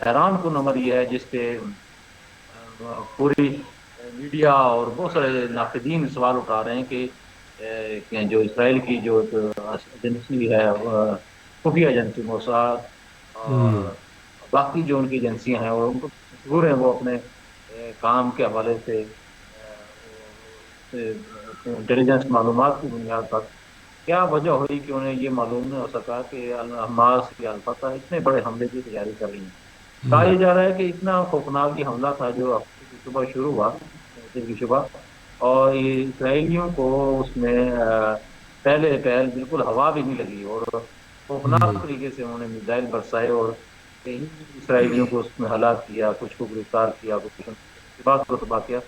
حیران کن عمل یہ ہے جس پہ پوری میڈیا اور بہت سارے ناقدین سوال اٹھا رہے ہیں کہ جو اسرائیل کی جو ایجنسی ہے خفیہ ایجنسی موساد ہوں، اور باقی جو ان کی ایجنسیاں ہیں اور ان کو مشہور ہیں وہ اپنے کام کے حوالے سے انٹیلیجنس معلومات کی بنیاد پر کیا وجہ ہوئی کہ انہیں یہ معلوم نہیں ہو سکا کہ حماس یا الفتح اتنے بڑے حملے کی تیاری کر رہی ہیں. کہا ہوں، یہ جا رہا ہے کہ اتنا خوفناک یہ حملہ تھا جو ہفتے کی صبح شروع ہوا، دن کی صبح، اور یہ اسرائیلیوں کو اس میں پہلے پہل بالکل ہوا بھی نہیں لگی اور ہوں، خوفناک طریقے سے انہوں نے میزائل برسائے اور کئی اسرائیلیوں کو اس میں ہلاک کیا، کچھ کو گرفتار کیا، کچھ بات کو تباہ کیا.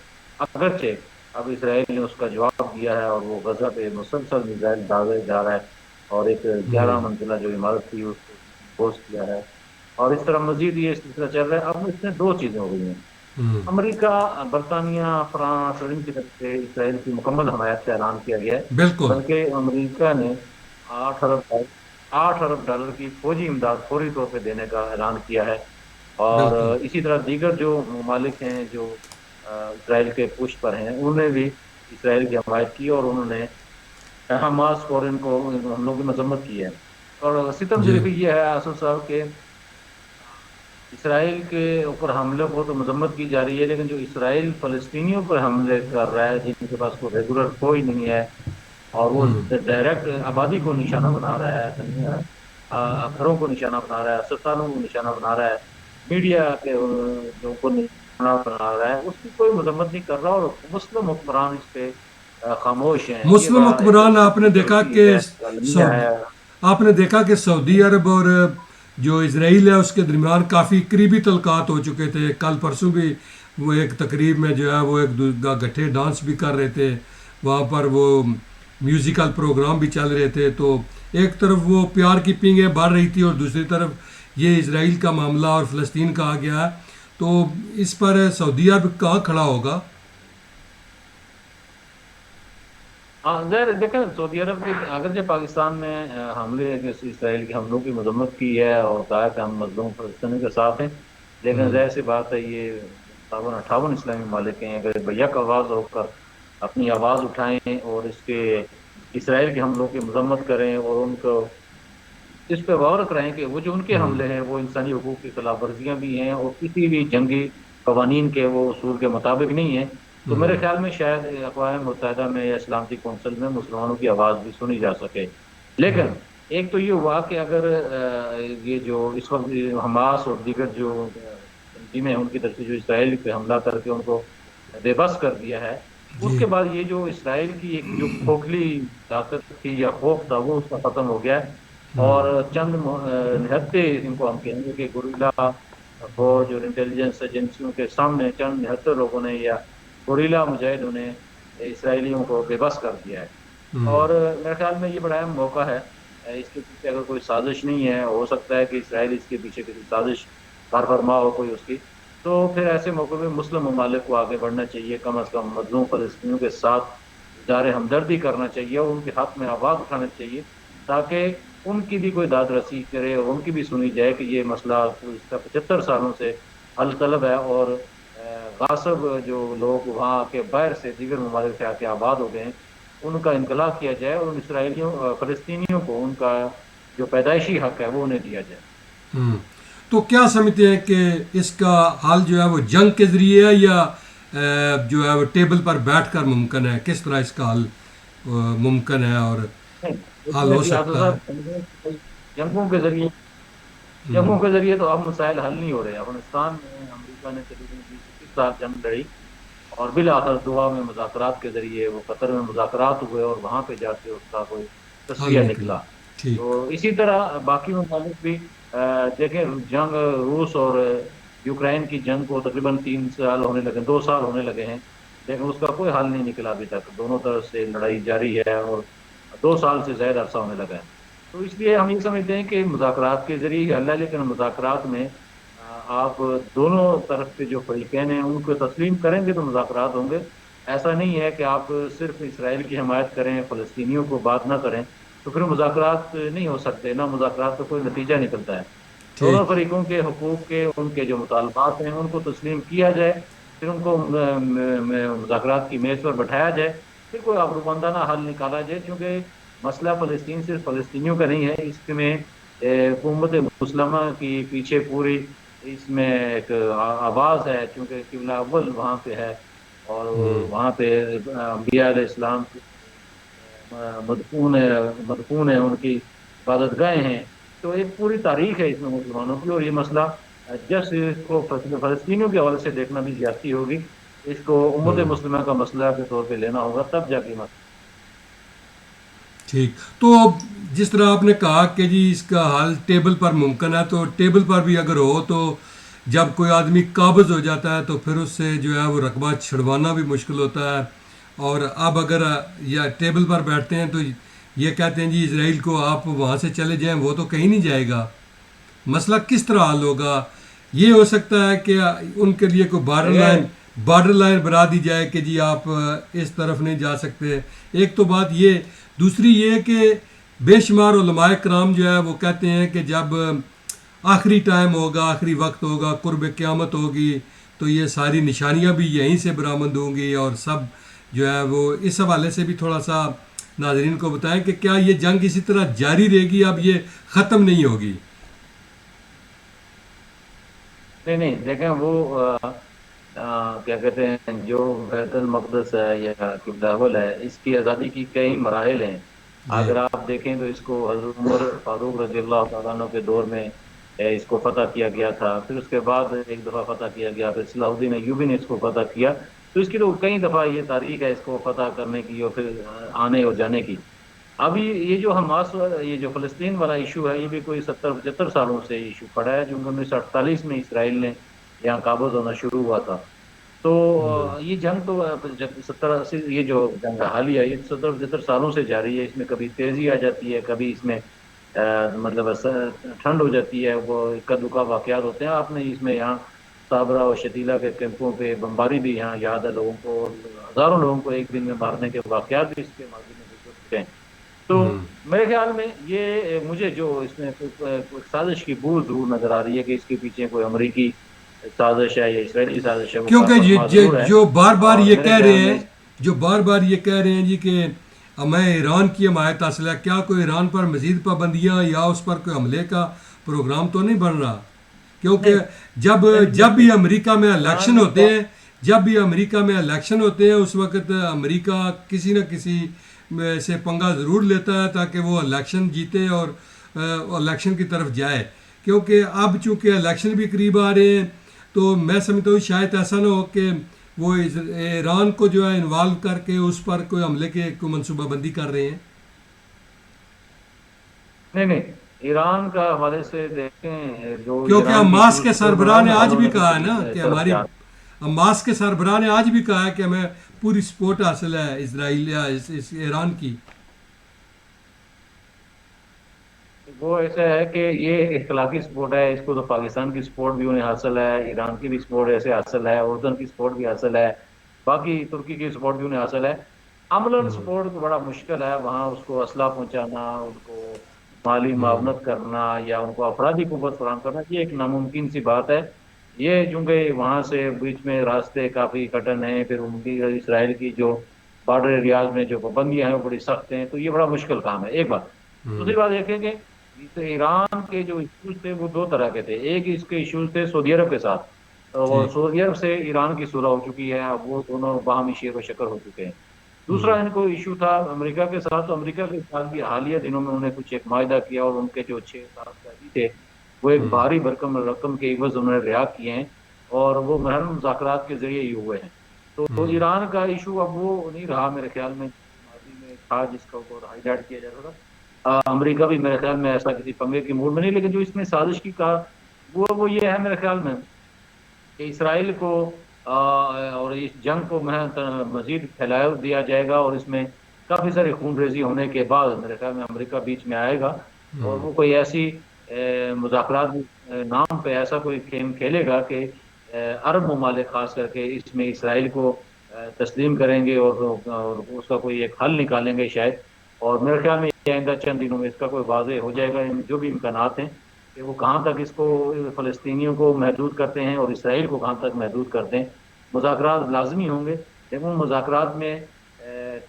اگرچہ اب اسرائیل نے اس کا جواب دیا ہے اور وہ غزہ پہ مسلسل میزائل داغے جا رہا ہے اور ایک ہوں، 11 منزلہ جو عمارت تھی اس کو بوس کیا ہے. اور اس طرح مزید یہ سلسلہ چل رہا ہے. اب اس میں دو چیزیں ہو گئی ہیں. ہوں، امریکہ، برطانیہ، فرانس اور ان کی طرف سے اسرائیل کی مکمل حمایت کا اعلان کیا گیا ہے. بالکل، بلکہ امریکہ نے 8 ارب ڈالر کی فوجی امداد فوری طور پہ دینے کا اعلان کیا ہے. اور بالکل، اسی طرح دیگر جو ممالک ہیں جو اسرائیل کے پشت پر ہیں انہوں نے بھی اسرائیل کی حمایت کی اور انہوں نے حماس اور ان کو حملوں کی مذمت کی ہے. اور ستم جی، ظریفی یہ ہے اسد صاحب کہ اسرائیل کے اوپر حملے کو تو مذمت کی جا رہی ہے، لیکن جو اسرائیل فلسطینیوں پر حملے کر رہا ہے جن کے پاس کوئی ریگولر کوئی نہیں ہے اور وہ ہوں، ڈائریکٹ آبادی کو نشانہ بنا رہا ہے، گھروں کو نشانہ بنا رہا ہے، اسپتالوں کو نشانہ بنا رہا ہے، میڈیا کے لوگوں کو نشانہ بنا رہا ہے، اس کی کوئی مذمت نہیں کر رہا. اور مسلم حکمران اس پہ خاموش ہیں. یہ مسلم بڑا ایک حکمران آپ نے دیکھا غلطی کہ ہے، المیہ ہے. آپ نے دیکھا کہ سعودی عرب اور جو اسرائیل ہے اس کے درمیان کافی قریبی تعلقات ہو چکے تھے. کل پرسوں بھی وہ ایک تقریب میں جو ہے وہ ایک گٹھے ڈانس بھی کر رہے تھے، وہاں پر وہ میوزیکل پروگرام بھی چل رہے تھے. تو ایک طرف وہ پیار کی پینگیں بڑھ رہی تھی اور دوسری طرف یہ اسرائیل کا معاملہ اور فلسطین کا آ گیا ہے. تو اس پر سعودی عرب کہاں کھڑا ہوگا؟ ہاں ظاہر دیکھیں سعودی عرب کے اگرچہ پاکستان نے حملے اسرائیل کے حملوں کی مذمت کی ہے اور کہا کہ ہم مظلوم فلسطینیوں کے ساتھ ہیں، لیکن ہوں، ظاہر سی بات ہے یہ 57 اسلامی ممالک ہیں، اگر بیک آواز ہو کر اپنی آواز اٹھائیں اور اس کے اسرائیل کے حملوں کی مذمت کریں اور ان کو اس پہ غور کریں کہ وہ جو ان کے ہوں، حملے ہیں وہ انسانی حقوق کی خلاف ورزیاں بھی ہیں اور کسی بھی جنگی قوانین کے وہ اصول کے مطابق نہیں ہیں. تو میرے ہوں، خیال میں شاید اقوام متحدہ میں یا سلامتی کونسل میں مسلمانوں کی آواز بھی سنی جا سکے. لیکن ہوں، ایک تو یہ ہوا کہ اگر یہ جو اس وقت حماس اور دیگر جو تنظیمیں ہیں ان کی طرف سے جو اسرائیل پہ حملہ کر کے ان کو بے بس کر دیا ہے، اس جی، کے بعد یہ جو اسرائیل کی ایک جو کھوکھلی طاقت تھی یا خوف تھا وہ اس کا ختم ہو گیا ہے. ہوں، اور چند نہتے ان کو ہم کہیں گے کہ گوریلا فوج اور انٹیلیجنس ایجنسیوں کے سامنے چند نہتے لوگوں نے یا گوریلا مجاہدوں نے اسرائیلیوں کو بے بس کر دیا ہے. ہوں، اور میرے خیال میں یہ بڑا اہم موقع ہے. اس کے پیچھے اگر کوئی سازش نہیں ہے، ہو سکتا ہے کہ اسرائیل اس کے پیچھے کسی سازش کار فرما ہو کوئی اس کی، تو پھر ایسے موقع پہ مسلم ممالک کو آگے بڑھنا چاہیے، کم از کم مظلوم فلسطینیوں کے ساتھ اظہار ہمدردی کرنا چاہیے اور ان کے حق میں آواز اٹھانا چاہیے تاکہ ان کی بھی کوئی داد رسی کرے اور ان کی بھی سنی جائے کہ یہ مسئلہ اس کا 75 سالوں سے حل طلب ہے اور غاصب جو لوگ وہاں کے باہر سے دیگر ممالک سے آ کے آباد ہو گئے ہیں ان کا انقلاب کیا جائے اور ان اسرائیلیوں فلسطینیوں کو ان کا جو پیدائشی حق ہے وہ انہیں دیا جائے. ہوں. تو کیا سمجھتے ہیں کہ اس کا حل جو ہے وہ جنگ کے ذریعے ہے یا جو ہے وہ ٹیبل پر بیٹھ کر ممکن ہے؟ کس طرح اس کا حل ممکن ہے اور حل ہو ابھی آپ سکتا ہے؟ صاحب جنگوں کے ذریعے ہوں، جنگوں کے ذریعے تو اب مسائل حل نہیں ہو رہے. افغانستان میں امریکہ نے تقریباً 20-21 سال جنگ لڑی اور بالآخر دعا میں مذاکرات کے ذریعے وہ قطر میں مذاکرات ہوئے اور وہاں پہ جا کے اس کا کوئی حل تصفیہ نکلا، نکلا. ٹھیک. تو اسی طرح باقی ممالک بھی دیکھیں جنگ روس اور یوکرائن کی جنگ کو تقریباً 3 سال ہونے لگے، 2 سال ہونے لگے ہیں، لیکن اس کا کوئی حل نہیں نکلا ابھی تک. دونوں طرف سے لڑائی جاری ہے اور 2 سال سے زیادہ عرصہ ہونے لگا ہے. تو اس لیے ہم یہ سمجھتے ہیں کہ مذاکرات کے ذریعے ہی حل ہے، لیکن مذاکرات میں آپ دونوں طرف کے جو فریقین ہیں ان کو تسلیم کریں گے تو مذاکرات ہوں گے. ایسا نہیں ہے کہ آپ صرف اسرائیل کی حمایت کریں فلسطینیوں کو بات نہ کریں تو پھر مذاکرات نہیں ہو سکتے، نہ مذاکرات کا کوئی نتیجہ نکلتا ہے. دونوں ٹھیک فریقوں کے حقوق کے ان کے جو مطالبات ہیں ان کو تسلیم کیا جائے، پھر ان کو مذاکرات کی میز پر بٹھایا جائے، پھر کوئی ابرومندانہ حل نکالا جائے، کیونکہ مسئلہ فلسطین صرف فلسطینیوں کا نہیں ہے، اس میں حکومت مسلمہ کی پیچھے پوری اس میں ایک آواز ہے، چونکہ قبلہ اول وہاں پہ ہے، اور ہوں وہاں پہ انبیاء علیہ السلام کی مدفون ہے، ان کی عبادت گاہیں ہیں، تو ایک پوری تاریخ ہے اس میں مسلمانوں کی، اور یہ مسئلہ جس اس کو فلسطینیوں کے حوالے سے دیکھنا بھی زیادتی ہوگی، اس کو امت ہوں مسلمہ کا مسئلہ کے طور پہ لینا ہوگا، تب جا کے مسئلہ۔ ٹھیک تو جس طرح آپ نے کہا کہ جی اس کا حل ٹیبل پر ممکن ہے، تو ٹیبل پر بھی اگر ہو تو جب کوئی آدمی قابض ہو جاتا ہے تو پھر اس سے جو ہے وہ رقبہ چھڑوانا بھی مشکل ہوتا ہے، اور اب اگر یا ٹیبل پر بیٹھتے ہیں تو یہ کہتے ہیں جی اسرائیل کو آپ وہاں سے چلے جائیں، وہ تو کہیں نہیں جائے گا، مسئلہ کس طرح حل ہوگا؟ یہ ہو سکتا ہے کہ ان کے لیے کوئی دیکھیں بارڈر لائن بنا دی جائے کہ جی آپ اس طرف نہیں جا سکتے، ایک تو بات یہ، دوسری یہ کہ بے شمار علماء کرام جو ہے وہ کہتے ہیں کہ جب آخری ٹائم ہوگا، آخری وقت ہوگا، قرب قیامت ہوگی، تو یہ ساری نشانیاں بھی یہیں سے برآمد ہوں گی، اور سب جو ہے وہ اس حوالے سے بھی تھوڑا سا ناظرین کو بتائیں کہ کیا یہ جنگ اسی طرح جاری رہے گی، اب یہ ختم نہیں ہوگی؟ نہیں نہیں دیکھیں وہ کیا کہتے ہیں، جو بیت المقدس ہے یا قبلہ اول ہے، اس کی آزادی کی کئی مراحل ہیں، جی اگر آپ دیکھیں تو اس کو حضرت عمر فاروق رضی اللہ تعالیٰ عنہ کے دور میں اس کو فتح کیا گیا تھا، پھر اس کے بعد ایک دفعہ فتح کیا گیا، پھر صلاح الدین ایوبی نے اس کو فتح کیا، تو اس کی تو کئی دفعہ یہ تاریخ ہے اس کو فتح کرنے کی اور پھر آنے اور جانے کی۔ ابھی یہ جو حماس یہ جو فلسطین والا ایشو ہے، یہ بھی کوئی 70 75 سالوں سے ایشو پڑا ہے، جو 1948 میں اسرائیل نے یہاں قابض ہونا شروع ہوا تھا، تو یہ جنگ تو 70 80 یہ جو جنگ حالیہ یہ 70 75 سالوں سے جاری ہے، اس میں کبھی تیزی آ جاتی ہے، کبھی اس میں مطلب ٹھنڈ ہو جاتی ہے، وہ اکا دکا واقعات ہوتے ہیں، آپ نے اس میں یہاں صابرہ اور شتیلہ کے کیمپوں پہ بمباری بھی یہاں یاد ہے لوگوں کو، اور ہزاروں لوگوں کو ایک دن میں مارنے کے واقعات بھی اس کے ماضی میں گزر چکے ہیں، تو میرے خیال میں یہ مجھے جو اس میں کوئی سازش کی بو ضرور نظر آ رہی ہے کہ اس کے پیچھے کوئی امریکی سازش ہے یا اسرائیلی سازش ہے، وہ کیونکہ کارفرما ضرور ہے، جو بار بار اور یہ میرے کہہ خیال رہے میں ہیں، جو بار بار یہ کہہ رہے ہیں جی کہ ہمیں ایران کی حمایت حاصل ہے، کیا کوئی ایران پر مزید پابندیاں یا اس پر کوئی حملے کا پروگرام تو نہیں بن رہا؟ کیونکہ نہیں جب جب نہیں بھی امریکہ میں الیکشن ایران ہوتے ہیں، جب بھی امریکہ میں الیکشن ہوتے ہیں اس وقت امریکہ کسی نہ کسی سے پنگا ضرور لیتا ہے تاکہ وہ الیکشن جیتے اور الیکشن کی طرف جائے، کیونکہ اب چونکہ الیکشن بھی قریب آ رہے ہیں، تو میں سمجھتا ہوں شاید ایسا نہ ہو کہ وہ ایران کو جو ہے انوالو کر کے اس پر کوئی حملے کے کوئی منصوبہ بندی کر رہے ہیں۔ نہیں نہیں ایران کا حوالے سے دیکھیں، جو کیونکہ ایران کی حماس ایشوز کے وہ سربراہ نرم نے حل آج بھی ہونے کی کہا ہے نا کہ طرف ہماری جا رہے حماس کے سربراہ نے آج بھی کہا ہے کہ ہمیں پوری سپورٹ حاصل ہے اسرائیل یا اس ایران کی۔ ہیں۔ وہ ایسا ہے کہ یہ اخلاقی سپورٹ ہے، اس کو تو پاکستان کی سپورٹ بھی انہیں حاصل ہے، ایران کی بھی سپورٹ ایسے حاصل ہے، اردن کی سپورٹ بھی حاصل ہے، باقی ترکی کی سپورٹ بھی انہیں حاصل ہے، عملاً ہوں سپورٹ تو بڑا مشکل ہے، وہاں اس کو اسلحہ پہنچانا، ان کو مالی ہوں معاونت کرنا یا ان کو افرادی قوت فراہم کرنا، یہ ایک ناممکن سی بات ہے، یہ چونکہ وہاں سے بیچ میں راستے کافی کٹن ہیں، پھر ان کی اسرائیل کی جو بارڈر ایریاز میں جو پابندیاں ہیں وہ بڑی سخت ہیں، تو یہ بڑا مشکل کام ہے ایک بات۔ ہوں دوسری بات دیکھیں کہ ایران کے جو ایشوز تھے وہ دو طرح کے تھے، ایک اس کے ایشوز تھے سعودی عرب کے ساتھ، اور ٹھیک سعودی عرب سے ایران کی صلح ہو چکی ہے، اب وہ دونوں باہمی شیر و شکر ہو چکے ہیں۔ دوسرا ہوں ان کو ایشو تھا امریکہ کے ساتھ، تو امریکہ کے ساتھ بھی حالیہ دنوں میں انہوں نے کچھ ایک معاہدہ کیا، اور ان کے جو 6 7 قیدی تھے وہ ایک ہوں بھاری بھرکم رقم کے عوض انہوں نے رہا کیے ہیں، اور وہ محرم مذاکرات کے ذریعے ہی ہوئے ہیں، تو ہوں ایران کا ایشو اب وہ نہیں رہا میرے خیال میں ماضی میں تھا جس کا اوپر ہائی لائٹ کیا جاتا تھا، امریکہ بھی میرے خیال میں ایسا کسی پنگے کی موڈ میں نہیں، لیکن جو اس میں سازش کی کہا وہ یہ ہے میرے خیال میں کہ اسرائیل کو اور اس جنگ کو مزید پھیلاؤ دیا جائے گا، اور اس میں کافی ساری خون ریزی ہونے کے بعد میرے خیال میں امریکہ بیچ میں آئے گا، اور ہوں وہ کوئی ایسی مذاکرات نام پہ ایسا کوئی گیم کھیلے گا کہ عرب ممالک خاص کر کے اس میں اسرائیل کو تسلیم کریں گے، اور اس کا کوئی ایک حل نکالیں گے شاید، اور میرے خیال میں یہ آئندہ چند دنوں میں اس کا کوئی واضح ہو جائے گا، جو بھی امکانات ہیں کہ وہ کہاں تک اس کو فلسطینیوں کو محدود کرتے ہیں اور اسرائیل کو کہاں تک محدود کرتے ہیں. مذاکرات لازمی ہوں گے، لیکن ان مذاکرات میں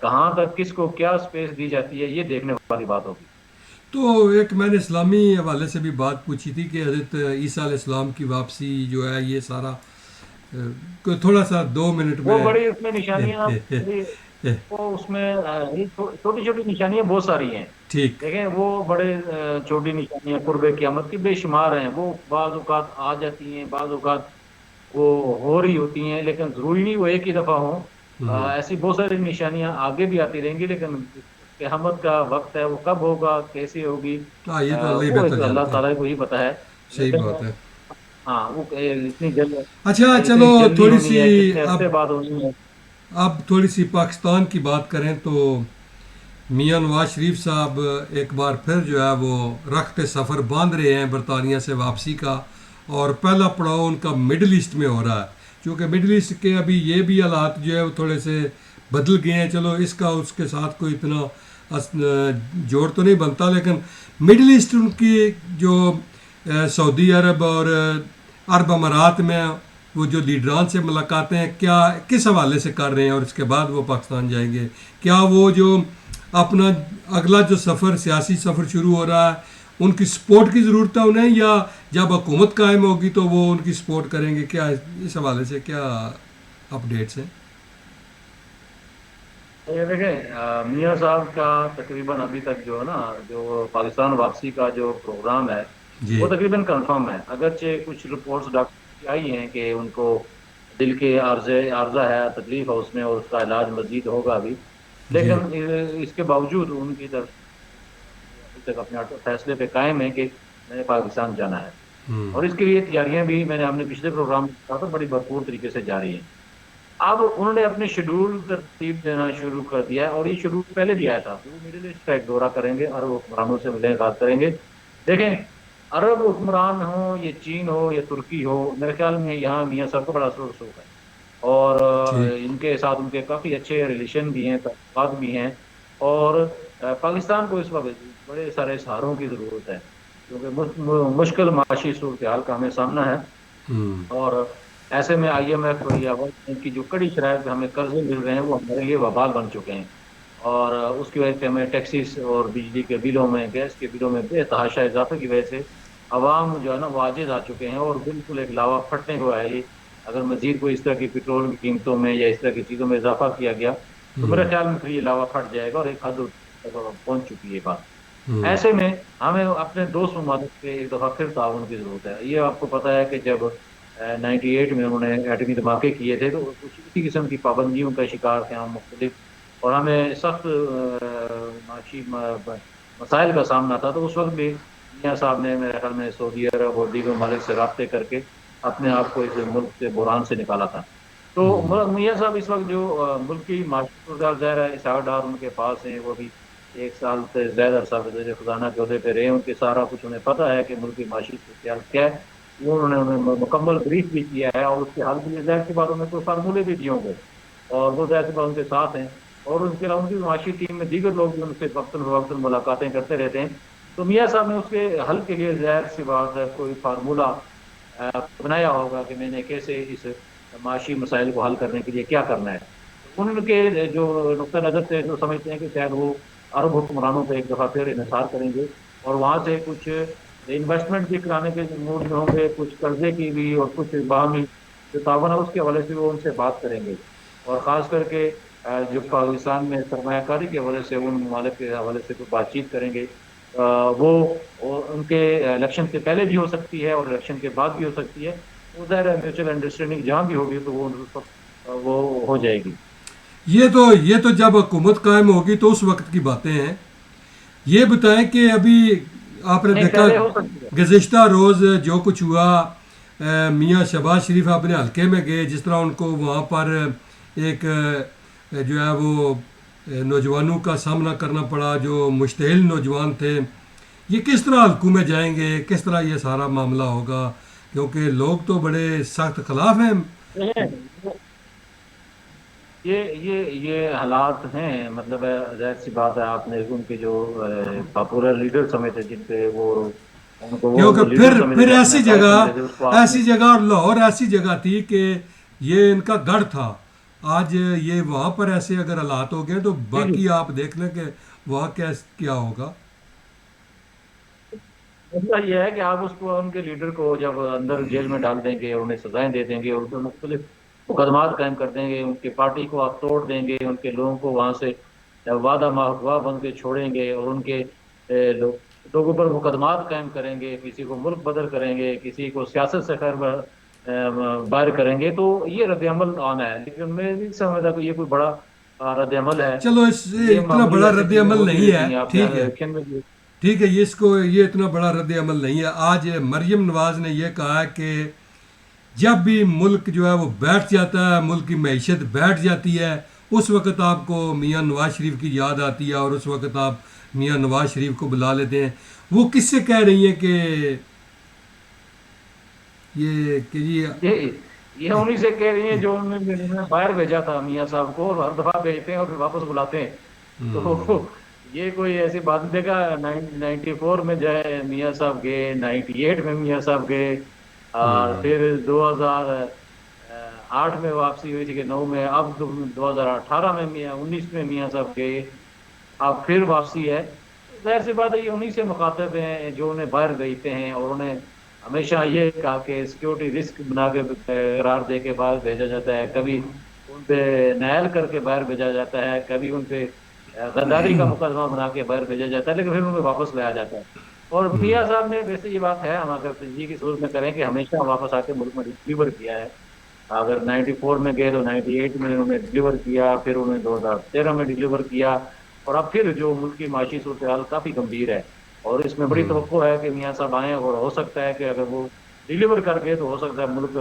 کہاں تک کس کو کیا اسپیس دی جاتی ہے یہ دیکھنے والی بات ہوگی. تو ایک میں نے اسلامی حوالے سے بھی بات پوچھی تھی کہ حضرت عیسیٰ علیہ السلام کی واپسی جو ہے یہ سارا کوئی تھوڑا سا 2 منٹ وہ میں بڑی اس میں نشانیاں وہ اس میں چھوٹی چھوٹی نشانیاں بہت ساری ہیں. ٹھیک. دیکھیں وہ بڑے چھوٹی نشانیاں قرب قیامت کی بے شمار ہیں. وہ بعض اوقات آ جاتی ہیں، بعض اوقات وہ ہو رہی ہوتی ہیں، لیکن ضروری نہیں وہ ایک ہی دفعہ ہوں. ایسی بہت ساری نشانیاں آگے بھی آتی رہیں گی، لیکن قیامت کا وقت ہے وہ کب ہوگا کیسے ہوگی ہاں یہ تو اللہ ہی وہ بہتر اللہ جانتے ہیں. تعالیٰ کو ہی پتہ ہے. صحیح لیکن بات ہے. ہاں وہ اتنی جلد اچھا اتنی چلو جلدی تھوڑی ہونی سی ہے، کتنے اب عرصے بعد ہونی ہے. اب تھوڑی سی پاکستان کی بات کریں تو میاں نواز شریف صاحب ایک بار پھر جو ہے وہ رخت سفر باندھ رہے ہیں برطانیہ سے واپسی کا، اور پہلا پڑاؤ ان کا مڈل ایسٹ میں ہو رہا ہے. چونکہ مڈل ایسٹ کے ابھی یہ بھی حالات جو ہے وہ تھوڑے سے بدل گئے ہیں. چلو اس کا اس کے ساتھ کوئی اتنا جوڑ تو نہیں بنتا، لیکن مڈل ایسٹ ان کی جو سعودی عرب اور عرب امارات میں وہ جو لیڈران سے ملاقاتیں کیا کس حوالے سے کر رہے ہیں، اور اس کے بعد وہ پاکستان جائیں گے. کیا وہ جو اپنا اگلا جو سفر سیاسی سفر شروع ہو رہا ہے ان کی سپورٹ کی ضرورت ہے انہیں، یا جب حکومت قائم ہوگی تو وہ ان کی سپورٹ کریں گے؟ کیا اس حوالے سے کیا اپڈیٹس ہیں؟ یہ دیکھیں میاں صاحب کا تقریباً ابھی تک جو ہے نا جو پاکستان واپسی کا جو پروگرام ہے وہ جی تقریباً کنفرم ہے. اگرچہ کچھ رپورٹس ڈاکٹر کی آئی ہیں کہ ان کو دل کے عارضہ ہے، تکلیف ہے اس میں، اور اس کا علاج مزید ہوگا ابھی. جی. لیکن اس کے باوجود ان کی طرف وہ ابھی تک اپنے فیصلے پہ قائم ہے کہ میں نے پاکستان جانا ہے. ہوں. اور اس کے لیے تیاریاں بھی میں نے اپنے پچھلے پروگرام میں کہا تھا بڑی بھرپور طریقے سے جاری ہیں. اب انہوں نے اپنے شیڈول ترتیب دینا شروع کر دیا ہے، اور یہ شیڈول پہلے بھی آیا تھا کہ وہ مڈل ایسٹ کا ایک دورہ کریں گے، عرب حکمرانوں سے ملاقات کریں گے. دیکھیں عرب حکمران ہوں، یہ چین ہو یا ترکی ہو، میرے خیال میں یہاں میاں صاحب کا بڑا سوچ ہے، اور ٹھیک. ان کے ساتھ ان کے کافی اچھے ریلیشن بھی ہیں، تعلقات بھی ہیں. اور پاکستان کو اس وقت بڑے سارے سہاروں کی ضرورت ہے، کیونکہ مشکل معاشی صورتحال کا ہمیں سامنا ہے. ہوں. اور ایسے میں آئی ایم ایف یا ورلڈ بینک کی جو کڑی شرائط پہ ہمیں قرضے مل رہے ہیں وہ ہمارے لیے وبال بن چکے ہیں. اور اس کی وجہ سے ہمیں ٹیکسیز اور بجلی کے بلوں میں، گیس کے بلوں میں بے تحاشا اضافے کی وجہ سے عوام جو ہے نا وہ عاجز آ چکے ہیں، اور بالکل ایک لاوا پھٹنے کو ہے. یہ اگر مزید کوئی اس طرح کی پیٹرول کی قیمتوں میں یا اس طرح کی چیزوں میں اضافہ کیا گیا تو ہوں. میرے خیال میں پھر یہ لاوا پھٹ جائے گا، اور ایک حد تک پہنچ چکی ہے بات. ہوں. ایسے میں ہمیں اپنے دوست ممالک سے ایک دفعہ پھر تعاون کی ضرورت ہے. یہ آپ کو پتہ ہے کہ جب 98 میں انہوں نے ایٹمی دھماکے کیے تھے تو اسی قسم کی پابندیوں کا شکار تھے ہم مختلف، اور ہمیں سخت معاشی مسائل کا سامنا تھا. تو اس وقت بھی میاں صاحب نے میرے خیال میں سعودی عرب اور دیگر ممالک سے رابطے کر کے اپنے آپ کو اس ملک سے بحران سے نکالا تھا. تو میاں صاحب اس وقت جو ملک کی معاشی صورتحال ظاہر ہے، اسحاق ڈار ان کے پاس ہیں، وہ بھی 1 سال سے زیادہ عرصہ وزیر خزانہ کے عہدے پہ رہے. ان کے سارا کچھ انہیں پتہ ہے کہ ملک کی معاشی صورتحال کیا ہے. وہ انہوں نے انہیں مکمل بریف بھی کیا ہے، اور اس کے حل کے لیے ظاہر سی بات انہیں کوئی فارمولے بھی دیے ہوں گے، اور وہ ظاہر سی بات ان کے ساتھ ہیں. اور اس کے علاوہ ان کی معاشی ٹیم میں دیگر لوگ بھی ان سے وقتاً فوقتاً ملاقاتیں کرتے رہتے ہیں. تو میاں صاحب نے اس کے حل کے لیے ظاہر سی بات ہے کوئی فارمولہ بنایا ہوگا کہ میں نے کیسے اس معاشی مسائل کو حل کرنے کے لیے کیا کرنا ہے. ان کے جو نقطہ نظر سے جو سمجھتے ہیں کہ شاید وہ عرب حکمرانوں پہ ایک دفعہ پھر انحصار کریں گے، اور وہاں سے کچھ انویسٹمنٹ بھی کرانے کے موڈ میں ہوں گے، کچھ قرضے کی بھی، اور کچھ باہمی جو تعاون ہے اس کے حوالے سے وہ ان سے بات کریں گے. اور خاص کر کے جو پاکستان میں سرمایہ کاری کے حوالے سے ان ممالک کے حوالے سے کوئی بات چیت کریں گے، وہ ان کے الیکشن سے پہلے بھی ہو سکتی ہے اور الیکشن کے بعد بھی ہو سکتی ہے. وہ ظاہر ہے میوچل انڈرسٹینڈنگ جہاں بھی ہوگی تو وہ ہو جائے گی. یہ تو جب حکومت قائم ہوگی تو اس وقت کی باتیں ہیں. یہ بتائیں کہ ابھی آپ نے نہیں دیکھا پہلے ہو سکتی ہے. گزشتہ روز جو کچھ ہوا، میاں شہباز شریف اپنے حلقے میں گئے، جس طرح ان کو وہاں پر ایک جو ہے وہ نوجوانوں کا سامنا کرنا پڑا جو مشتعل نوجوان تھے. یہ کس طرح حلقوں میں جائیں گے، کس طرح یہ سارا معاملہ ہوگا؟ کیونکہ لوگ تو بڑے سخت خلاف ہیں. یہ حالات ہیں، مطلب ظاہر سی بات ہے. آپ نے ان کے جو پاپولر لیڈر سمجھتے جن پہ وہ ان کو وہ کیونکہ لیڈر سمجھتے پھر تھے، اپنے قائد سمجھتے تھے، اس کو آپ نے ایسی جگہ اور لاہور ایسی جگہ تھی کہ یہ ان کا گڑھ تھا. آج یہ وہاں پر ایسے اگر حالات ہو گئے تو جی جی. باقی آپ دیکھ لیں کہ وہاں کیا ہوگا. مسئلہ یہ ہے کہ آپ اس کو ان کے لیڈر کو جب اندر جیل میں ڈال دیں گے، انہیں سزائیں دے دیں گے، ان پہ مختلف مقدمات قائم کر دیں گے، ان کی پارٹی کو آپ توڑ دیں گے، ان کے لوگوں کو وہاں سے وعدہ محوا بن کے چھوڑیں گے، اور ان کے لوگوں پر مقدمات قائم کریں گے، کسی کو ملک بدر کریں گے، کسی کو سیاست سے خیر باہر کریں گے، تو یہ رد عمل آنا ہے. لیکن میں نہیں سمجھتا کہ یہ کوئی بڑا رد عمل ہے. چلو یہ اتنا معمولی بڑا ایسی رد چیزیں عمل ہوتی نہیں ہے. رہتی ہیں، آپ ٹھیک ہے، الیکشن میں بھی. ٹھیک ہے، یہ اتنا بڑا رد عمل نہیں ہے. آج مریم نواز نے یہ کہا ہے کہ جب بھی ملک جو ہے وہ بیٹھ جاتا ہے، ملک کی معیشت بیٹھ جاتی ہے، اس وقت آپ کو میاں نواز شریف کی یاد آتی ہے اور اس وقت آپ میاں نواز شریف کو بلا لیتے ہیں. وہ کس سے کہہ رہی ہیں کہ یہ کہ جی یہ انہیں سے کہہ رہی ہیں جو انہوں نے باہر بھیجا تھا میاں صاحب کو، اور ہر دفعہ بھیجتے ہیں اور پھر واپس بلاتے ہیں. تو یہ کوئی ایسی بات نہیں. دیکھا 94 میں جو ہے میاں صاحب گئے، 98 میں میاں صاحب گئے، اور پھر 2008 میں واپسی ہوئی تھی کہ 9 میں، اب 2018 میں 19 میں میاں صاحب گئے، اب پھر واپسی ہے. ظاہر سی بات ہے یہ انہیں سے مخاطب ہیں جو انہیں باہر بھیجتے ہیں، اور انہیں ہمیشہ یہ کہا کہ سیکیورٹی رسک بنا کے قرار دے کے باہر بھیجا جاتا ہے، کبھی ان پہ نائل کر کے باہر بھیجا جاتا ہے، کبھی ان پہ غداری کا مقدمہ بنا کے باہر بھیجا جاتا ہے، لیکن پھر انہیں واپس لایا جاتا ہے. اور میاں صاحب نے ویسے یہ بات ہے، ہم اگر تجزیے کی صورت میں کریں کہ ہمیشہ واپس آ کے ملک میں ڈلیور کیا ہے. اگر 94 میں گئے تو 98 میں انہوں نے ڈلیور کیا، پھر انہوں نے 2013 میں ڈلیور کیا، اور اب پھر جو ملک کی معاشی صورتحال کافی گمبھیر ہے، اور اس میں بڑی توقع ہے کہ میاں صاحب آئیں، اور ہو سکتا ہے کہ اگر وہ ڈلیور کر گئے تو ہو سکتا ہے ملک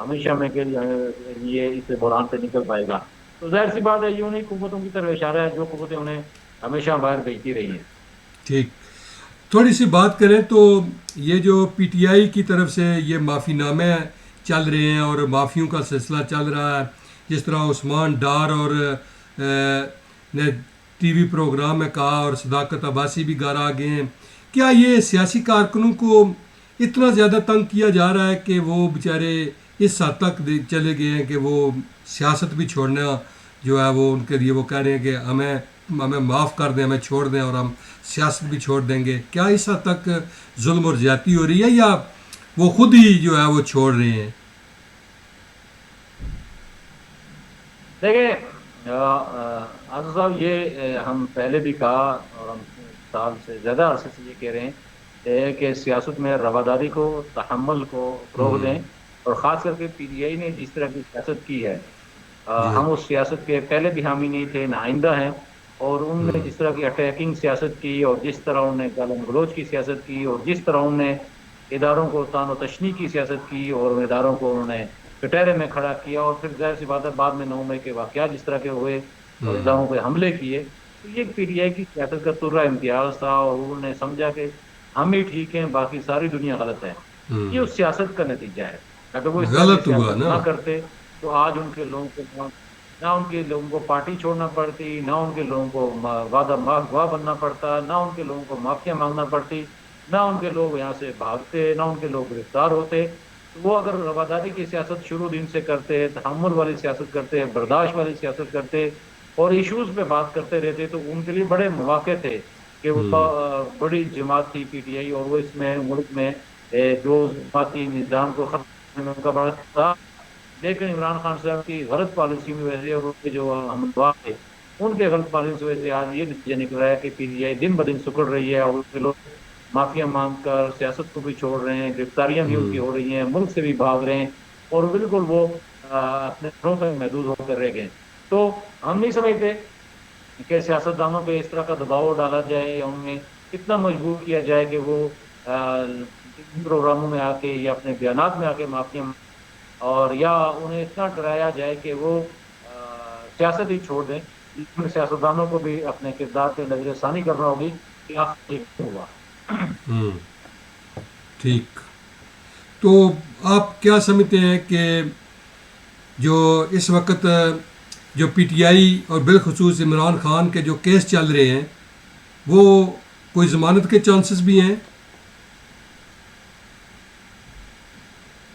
ہمیشہ میں کے لیے اس بحران سے نکل پائے گا. تو ظاہر سی بات ہے یہ انہیں قوتوں کی طرف اشارہ ہے جو قوتیں انہیں ہمیشہ باہر بھیجتی رہی ہیں. ٹھیک. تھوڑی سی بات کریں تو یہ جو پی ٹی آئی کی طرف سے یہ معافی نامے چل رہے ہیں اور معافیوں کا سلسلہ چل رہا ہے، جس طرح عثمان ڈار اور نے ٹی وی پروگرام میں کہا، اور صداقت عباسی بھی گھر آ گئے ہیں. کیا یہ سیاسی کارکنوں کو اتنا زیادہ تنگ کیا جا رہا ہے کہ وہ بیچارے اس حد تک چلے گئے ہیں کہ وہ سیاست بھی چھوڑنا جو ہے وہ ان کے لیے وہ کہہ رہے ہیں کہ ہمیں معاف کر دیں، ہمیں چھوڑ دیں اور ہم سیاست بھی چھوڑ دیں گے؟ کیا اس حد تک ظلم اور زیادتی ہو رہی ہے یا وہ خود ہی جو ہے وہ چھوڑ رہے ہیں؟ دیکھیں آصف صاحب، یہ ہم پہلے بھی کہا، اور ہم سال سے زیادہ عرصے سے یہ کہہ رہے ہیں کہ سیاست میں رواداری کو، تحمل کو فروغ دیں، اور خاص کر کے پی ٹی آئی نے جس طرح کی سیاست کی ہے، جی. ہم اس سیاست کے پہلے بھی حامی نہیں تھے، نہ آئندہ ہیں. اور ان نے جس طرح کی اٹیکنگ سیاست کی، اور جس طرح انہوں نے گالم گلوچ کی سیاست کی، اور جس طرح انہوں نے اداروں کو تان و تشنی کی سیاست کی، اور اداروں کو انہوں نے کٹہرے میں کھڑا کیا، اور پھر ظاہر سی بات ہے بعد میں 9 مئی کے واقعات جس طرح کے ہوئے اور اداروں پہ حملے کیے، تو یہ پی ٹی آئی کی سیاست کا ترا امتیاز تھا، اور انہوں نے سمجھا کہ ہم ہی ٹھیک ہیں، باقی ساری دنیا غلط ہے. یہ اس سیاست کا نتیجہ ہے. اگر وہ اس طرح کی غلط ہوا سیاست نا. نہ کرتے تو آج ان کے لوگوں کو نہ ان کے لوگوں کو پارٹی چھوڑنا پڑتی، نہ ان کے لوگوں کو وعدہ گواہ بننا پڑتا، نہ ان کے لوگوں کو معافیاں مانگنا پڑتی، نہ ان کے لوگ یہاں سے بھاگتے، نہ ان کے لوگ گرفتار ہوتے. تو وہ اگر رواداری کی سیاست شروع دن سے کرتے، تحمل والی سیاست کرتے، برداشت والی سیاست کرتے، اور ایشوز پہ بات کرتے رہتے، تو ان کے لیے بڑے مواقع تھے کہ وہ بڑی جماعت تھی پی ٹی آئی، اور وہ اس میں ملک میں جو جماعتی نظام کو ختم کرنے میں ان کا بڑا تھا. لیکن عمران خان صاحب کی غلط پالیسی میں وجہ اور ان کے جو ہمدوار تھے ان کے غلط پالیسی کی وجہ سے آج یہ نتیجہ نکل رہا ہے کہ پی ٹی آئی دن بدن سکڑ رہی ہے، اور ان کے لوگ معافیا مانگ کر سیاست کو بھی چھوڑ رہے ہیں، گرفتاریاں بھی ان کی ہو رہی ہیں، ملک سے بھی بھاگ رہے ہیں، اور بالکل وہ اپنے گھروں تک محدود ہو کر رہ گئے. تو ہم نہیں سمجھتے کہ سیاستدانوں پہ اس طرح کا دباؤ ڈالا جائے، یا ان میں اتنا مجبور کیا جائے کہ وہ پروگراموں میں آ کے یا اپنے بیانات میں آ کے معافیا، اور یا انہیں اتنا ڈرایا جائے کہ وہ سیاست ہی چھوڑ دیں. لیکن سیاستدانوں کو بھی اپنے کردار پہ نظر ثانی کرنا ہوگی کہ آخر یہ کیوں ہوا. ٹھیک. تو آپ کیا سمجھتے ہیں کہ جو اس وقت جو پی ٹی آئی اور بالخصوص عمران خان کے جو کیس چل رہے ہیں وہ کوئی ضمانت کے چانسز بھی ہیں؟